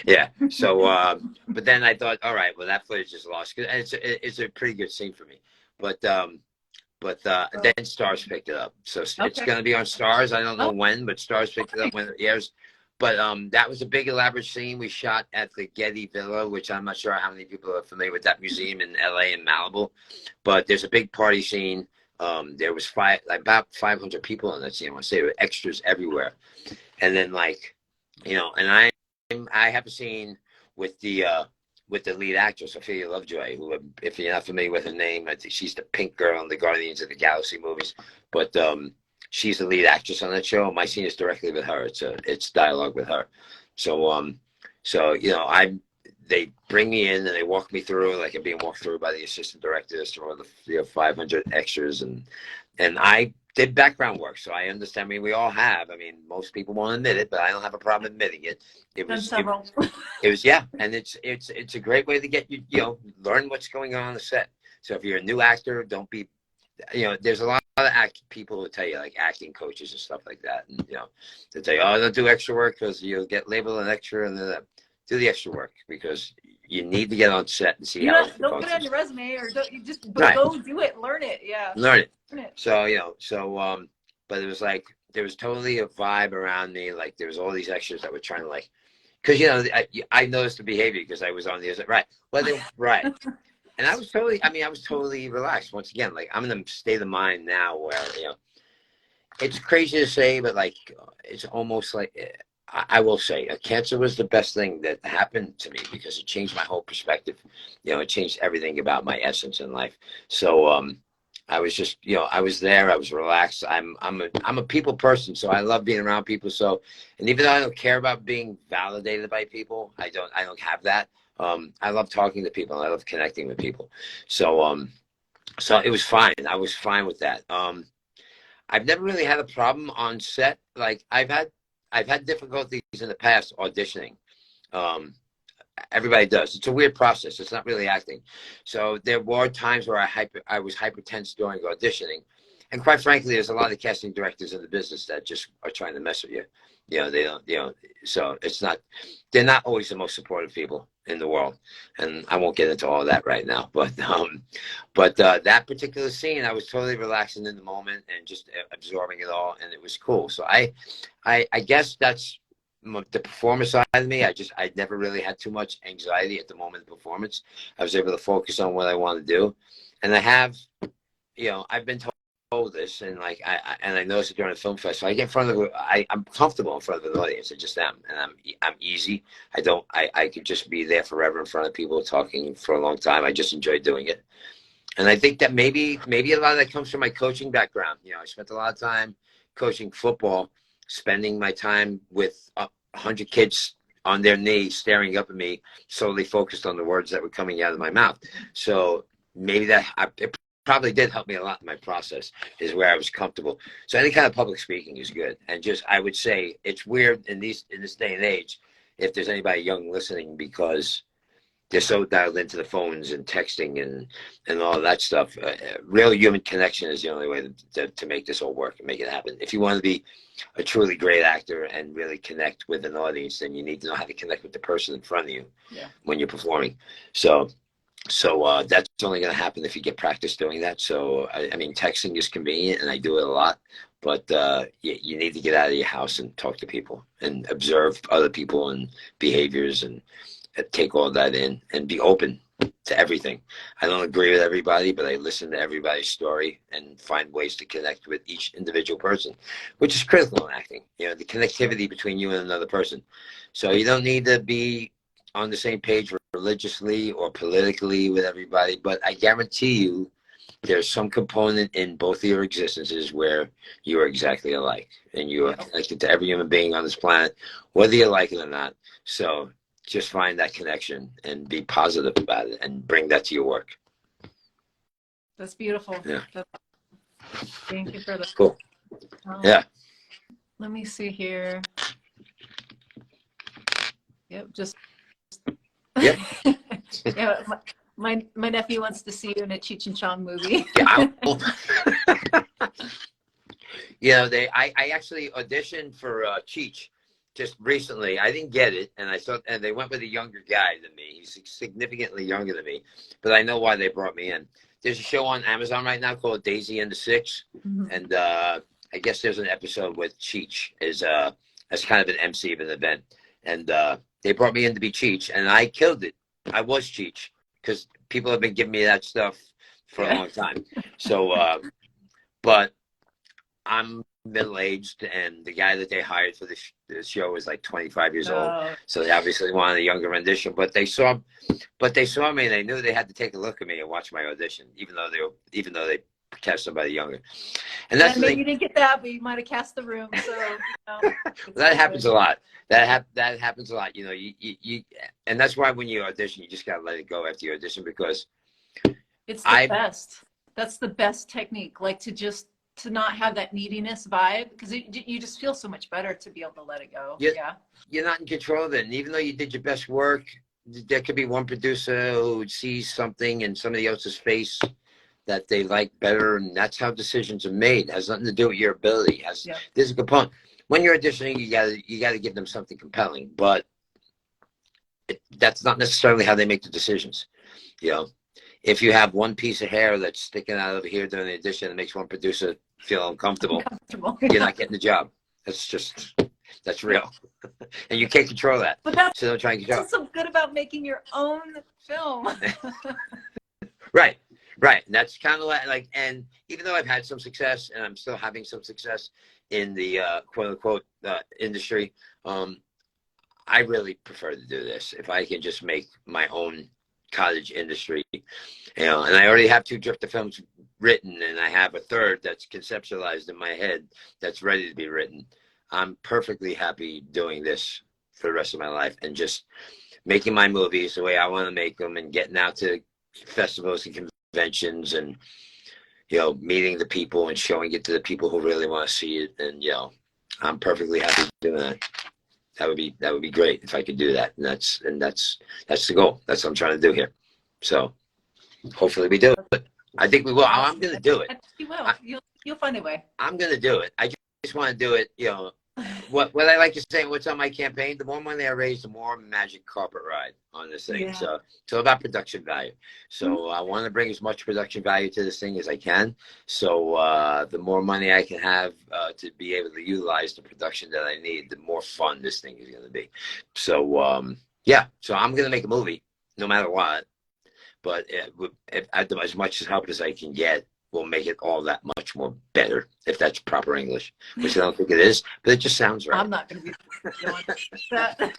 Yeah. So, but then I thought, all right, well, that footage is lost. It's a pretty good scene for me. But then Stars picked it up. So it's going to be on Stars. I don't know when, but Stars picked it up when it airs. But that was a big elaborate scene we shot at the Getty Villa, which I'm not sure how many people are familiar with that museum in LA and Malibu. But there's a big party scene. There was about 500 people on that scene. I want to say there were extras everywhere. And then and I have a scene with the lead actress, Ophelia Lovejoy, who, if you're not familiar with her name, I think she's the pink girl in the Guardians of the Galaxy movies. But she's the lead actress on that show. My scene is directly with her. It's dialogue with her. So they bring me in and they walk me through, like I'm being walked through by the assistant directors through all the 500 extras, and I did background work, so I understand. I mean, we all have. I mean, most people won't admit it, but I don't have a problem admitting it. It was yeah, and it's a great way to get you learn what's going on the set. So if you're a new actor, don't be, there's a lot of people who tell you, like acting coaches and stuff like that, and they tell you, oh, don't do extra work because you'll get labeled an extra, and then do the extra work because you need to get on set and see how it don't put it on your resume, or you just go do it, learn it. Yeah, learn it. So but it was like there was totally a vibe around me, like there was all these extras that were trying to because I noticed the behavior because I was on the other right. Well, right. And I was totally relaxed. Once again, like I'm in a state of mind now where, it's crazy to say, but like, it's almost like, I will say cancer was the best thing that happened to me because it changed my whole perspective. It changed everything about my essence in life. So, I was just, I was there, I was relaxed. I'm a people person, so I love being around people. So, and even though I don't care about being validated by people, I don't have that. I love talking to people and I love connecting with people. So, so it was fine. I was fine with that. I've never really had a problem on set. Like I've had difficulties in the past auditioning. Everybody does. It's a weird process. It's not really acting. So there were times where I was hypertense during auditioning. And quite frankly, there's a lot of casting directors in the business that just are trying to mess with you. They don't, so they're not always the most supportive people in the world. And I won't get into all that right now. But that particular scene, I was totally relaxing in the moment and just absorbing it all. And it was cool. So I guess that's the performer side of me, I never really had too much anxiety at the moment of performance. I was able to focus on what I want to do. And I have, I've been told this, and like, I noticed it during the film festival. I get in front of, I'm comfortable in front of an audience. I just am. And I'm easy. I could just be there forever in front of people talking for a long time. I just enjoy doing it. And I think that maybe a lot of that comes from my coaching background. I spent a lot of time coaching football, spending my time with 100 kids on their knees, staring up at me, solely focused on the words that were coming out of my mouth. So maybe it probably did help me a lot in my process, is where I was comfortable. So any kind of public speaking is good. And I would say it's weird in this day and age, if there's anybody young listening, because they're so dialed into the phones and texting and all that stuff. Real human connection is the only way to make this all work and make it happen. If you want to be a truly great actor and really connect with an audience, then you need to know how to connect with the person in front of you when you're performing. So that's only going to happen if you get practice doing that. So, I mean, texting is convenient, and I do it a lot. But you need to get out of your house and talk to people and observe other people and behaviors and take all that in and be open to everything. I don't agree with everybody, but I listen to everybody's story and find ways to connect with each individual person, which is critical in acting. The connectivity between you and another person. So you don't need to be on the same page religiously or politically with everybody, but I guarantee you there's some component in both of your existences where you are exactly alike, and you are connected to every human being on this planet, whether you like it or not. So just find that connection and be positive about it and bring that to your work. That's beautiful. Yeah. Thank you for that. Cool. Yeah. Let me see here. Yep. Yep. Yeah. My nephew wants to see you in a Cheech and Chong movie. Yeah. I actually auditioned for Cheech just recently. I didn't get it, and they went with a younger guy than me. He's significantly younger than me, but I know why they brought me in. There's a show on Amazon right now called Daisy and the Six, and I guess there's an episode with Cheech as kind of an MC of an event, and they brought me in to be Cheech, and I killed it. I was Cheech because people have been giving me that stuff for a long time. So, but I'm middle-aged, and the guy that they hired for the show was like 25 years old, so they obviously wanted a younger rendition. But they saw me, and they knew they had to take a look at me and watch my audition, even though they cast somebody younger. And that's maybe you didn't get that, but you might have cast the room. So that happens a lot. That happens a lot. You and that's why when you audition, you just gotta let it go after you audition, because it's the best. That's the best technique. Like to not have that neediness vibe, because you just feel so much better to be able to let it go. Yeah. You're not in control of it. And even though you did your best work, there could be one producer who sees something in somebody else's face that they like better. And that's how decisions are made. It has nothing to do with your ability. There's a component. When you're auditioning, you gotta give them something compelling, but that's not necessarily how they make the decisions. If you have one piece of hair that's sticking out over here during the audition that makes one producer feel uncomfortable, you're not getting the job. That's real. And you can't control that. But so don't try and control. That's so good about making your own film. Right. And that's kind of like, and even though I've had some success, and I'm still having some success in the quote unquote industry, I really prefer to do this if I can just make my own cottage industry, and I already have 2 Drifter films written, and I have a third that's conceptualized in my head that's ready to be written. I'm perfectly happy doing this for the rest of my life and just making my movies the way I want to make them, and getting out to festivals and conventions, and meeting the people and showing it to the people who really want to see it. And I'm perfectly happy doing that. That would be great if I could do that. And that's the goal. That's what I'm trying to do here. So hopefully we do it. I think we will. I'm going to do it. You will. You'll find a way. I'm going to do it. I just want to do it, what I like to say, what's on my campaign, the more money I raise, the more magic carpet ride on this thing. Yeah. So it's all about production value. So I want to bring as much production value to this thing as I can. So the more money I can have to be able to utilize the production that I need, the more fun this thing is going to be. So yeah, so I'm going to make a movie no matter what. But as much help as I can get will make it all that much more better, if that's proper English, which I don't think it is, but it just sounds right. I'm not going to be doing that.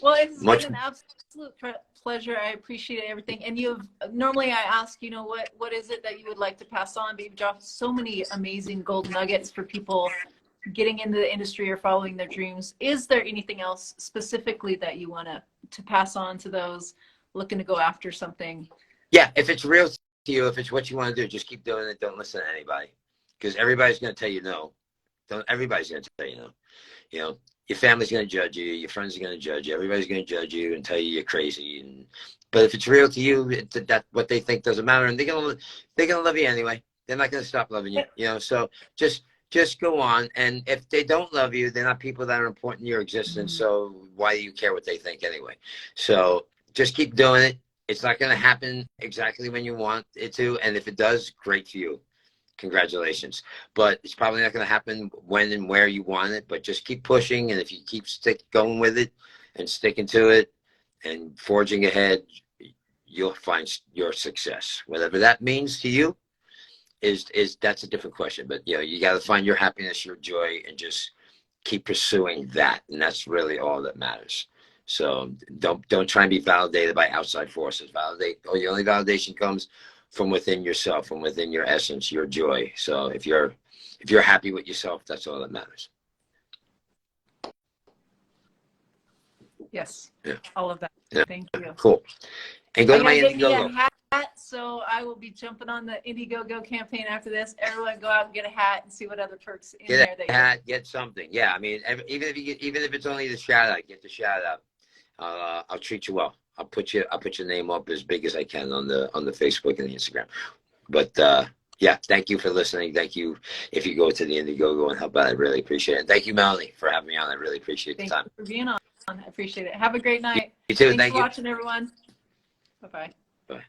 Well, it's been an absolute pleasure. I appreciate everything. And normally I ask, you know, what is it that you would like to pass on? But you've dropped so many amazing gold nuggets for people getting into the industry or following their dreams. Is there anything else specifically that you want to pass on to those looking to go after something? Yeah, if it's real to you, if it's what you want to do, just keep doing it. Don't listen to anybody, because everybody's going to tell you no. Everybody's going to tell you no. You know, your family's going to judge you. Your friends are going to judge you. Everybody's going to judge you and tell you you're crazy. But if it's real to you, that what they think doesn't matter, and they're gonna love you anyway. They're not going to stop loving you. You know, so just go on. And if they don't love you, they're not people that are important in your existence. So why do you care what they think anyway? So just keep doing it. It's not going to happen exactly when you want it to. And if it does, great for you. Congratulations. But it's probably not going to happen when and where you want it. But just keep pushing. And if you keep going with it and sticking to it and forging ahead, you'll find your success. Whatever that means to you is that's a different question. But, you know, you got to find your happiness, your joy, and just keep pursuing that. And that's really all that matters. So don't try and be validated by outside forces. The only validation comes from within yourself, from within your essence, your joy. So if you're happy with yourself, that's all that matters. Yes. Yeah. All of that. Yeah. Thank you. Cool. And go to my get me a Indiegogo. hat, so I will be jumping on the Indiegogo campaign after this. Everyone go out and get a hat and see what other perks in there. Get a hat, get something. Yeah, I mean, even if it's only the shout out, get the shout out. I'll treat you well. I'll put your name up as big as I can on the Facebook and the Instagram. But yeah, thank you for listening. Thank you if you go to the Indiegogo and help out. I really appreciate it. And thank you, Melanie, for having me on. I really appreciate the time. Thank you for being on. I appreciate it. Have a great night. You too. Thanks for watching, everyone. Bye-bye. Bye.